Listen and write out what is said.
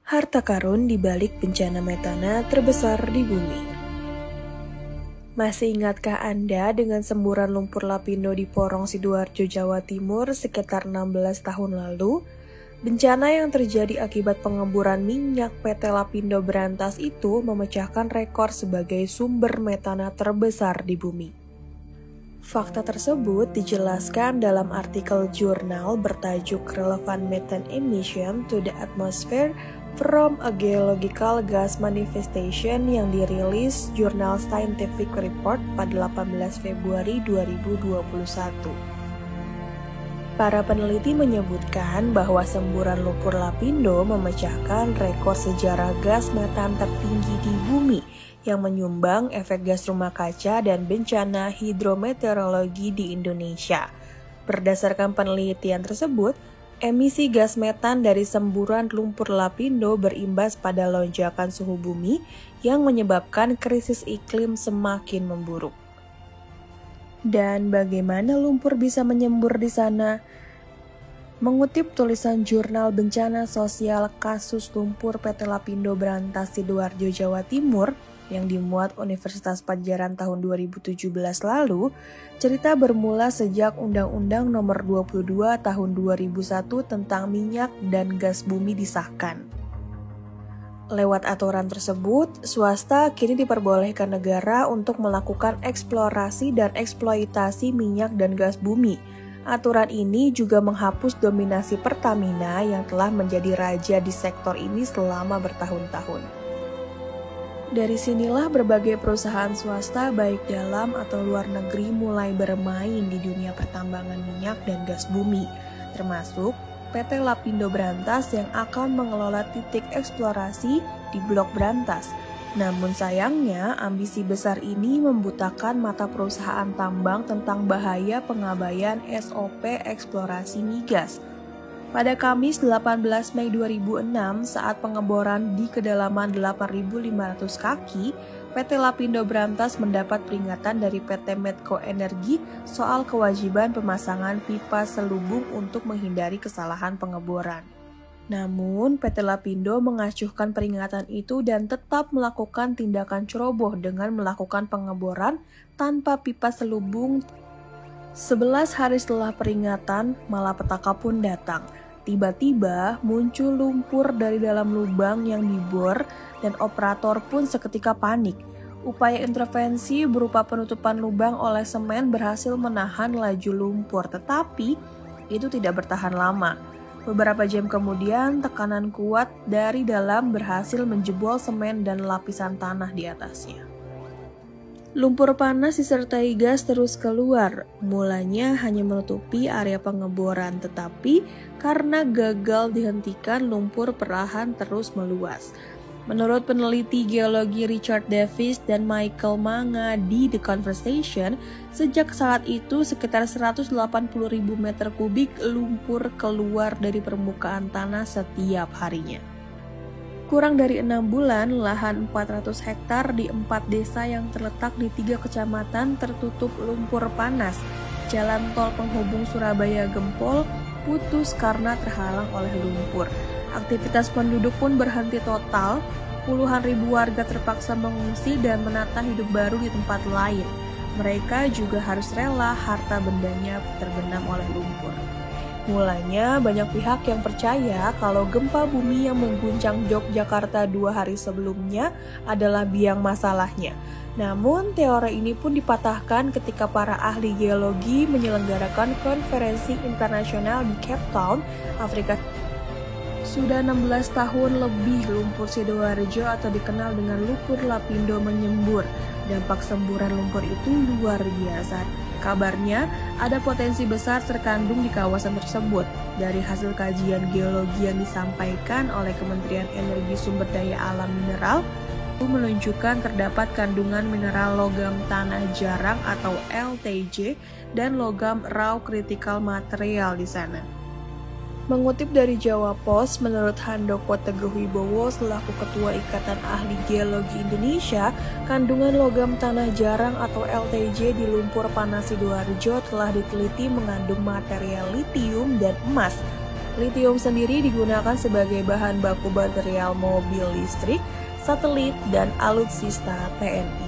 Harta karun di balik bencana metana terbesar di bumi. Masih ingatkah Anda dengan semburan lumpur lapindo di Porong Sidoarjo, Jawa Timur sekitar 16 tahun lalu? Bencana yang terjadi akibat pengemburan minyak PT Lapindo Brantas itu memecahkan rekor sebagai sumber metana terbesar di bumi. Fakta tersebut dijelaskan dalam artikel jurnal bertajuk Relevant Methane Emission to the Atmosphere from a Geological Gas Manifestation yang dirilis jurnal Scientific Report pada 18 Februari 2021. Para peneliti menyebutkan bahwa semburan lumpur lapindo memecahkan rekor sejarah gas metan tertinggi di bumi yang menyumbang efek gas rumah kaca dan bencana hidrometeorologi di Indonesia. Berdasarkan penelitian tersebut, emisi gas metan dari semburan lumpur lapindo berimbas pada lonjakan suhu bumi yang menyebabkan krisis iklim semakin memburuk. Dan bagaimana lumpur bisa menyembur di sana? Mengutip tulisan Jurnal Bencana Sosial Kasus Lumpur PT Lapindo Brantas Sidoarjo, Jawa Timur yang dimuat Universitas Padjadjaran tahun 2017 lalu, cerita bermula sejak Undang-Undang Nomor 22 Tahun 2001 tentang minyak dan gas bumi disahkan. Lewat aturan tersebut, swasta kini diperbolehkan negara untuk melakukan eksplorasi dan eksploitasi minyak dan gas bumi. Aturan ini juga menghapus dominasi Pertamina yang telah menjadi raja di sektor ini selama bertahun-tahun. Dari sinilah berbagai perusahaan swasta baik dalam atau luar negeri mulai bermain di dunia pertambangan minyak dan gas bumi, termasuk PT Lapindo Brantas yang akan mengelola titik eksplorasi di Blok Brantas. Namun sayangnya, ambisi besar ini membutakan mata perusahaan tambang tentang bahaya pengabaian SOP eksplorasi migas. Pada Kamis 18 Mei 2006, saat pengeboran di kedalaman 8.500 kaki, PT Lapindo Brantas mendapat peringatan dari PT Medco Energi soal kewajiban pemasangan pipa selubung untuk menghindari kesalahan pengeboran. Namun, PT Lapindo mengacuhkan peringatan itu dan tetap melakukan tindakan ceroboh dengan melakukan pengeboran tanpa pipa selubung. 11 hari setelah peringatan, malapetaka pun datang. Tiba-tiba muncul lumpur dari dalam lubang yang dibor dan operator pun seketika panik. Upaya intervensi berupa penutupan lubang oleh semen berhasil menahan laju lumpur, tetapi itu tidak bertahan lama. Beberapa jam kemudian, tekanan kuat dari dalam berhasil menjebol semen dan lapisan tanah di atasnya. Lumpur panas disertai gas terus keluar, mulanya hanya menutupi area pengeboran, tetapi karena gagal dihentikan, lumpur perlahan terus meluas. Menurut peneliti geologi Richard Davis dan Michael Manga di The Conversation, sejak saat itu sekitar 180.000 meter kubik lumpur keluar dari permukaan tanah setiap harinya. Kurang dari 6 bulan, lahan 400 hektar di 4 desa yang terletak di 3 kecamatan tertutup lumpur panas. Jalan tol penghubung Surabaya Gempol putus karena terhalang oleh lumpur. Aktivitas penduduk pun berhenti total, puluhan ribu warga terpaksa mengungsi dan menata hidup baru di tempat lain. Mereka juga harus rela harta bendanya terbenam oleh lumpur. Mulanya banyak pihak yang percaya kalau gempa bumi yang mengguncang Yogyakarta 2 hari sebelumnya adalah biang masalahnya. Namun teori ini pun dipatahkan ketika para ahli geologi menyelenggarakan konferensi internasional di Cape Town, Afrika. Sudah 16 tahun lebih lumpur Sidoarjo atau dikenal dengan lumpur lapindo menyembur. Dampak semburan lumpur itu luar biasa. Kabarnya ada potensi besar terkandung di kawasan tersebut. Dari hasil kajian geologi yang disampaikan oleh Kementerian Energi Sumber Daya Alam Mineral, itu menunjukkan terdapat kandungan mineral logam tanah jarang atau LTJ dan logam raw critical material di sana. Mengutip dari Jawa Post, menurut Handoko Teguh Wibowo selaku Ketua Ikatan Ahli Geologi Indonesia, kandungan logam tanah jarang atau LTJ di lumpur panas Sidoarjo telah diteliti mengandung material litium dan emas. Litium sendiri digunakan sebagai bahan baku material mobil listrik, satelit, dan alutsista TNI.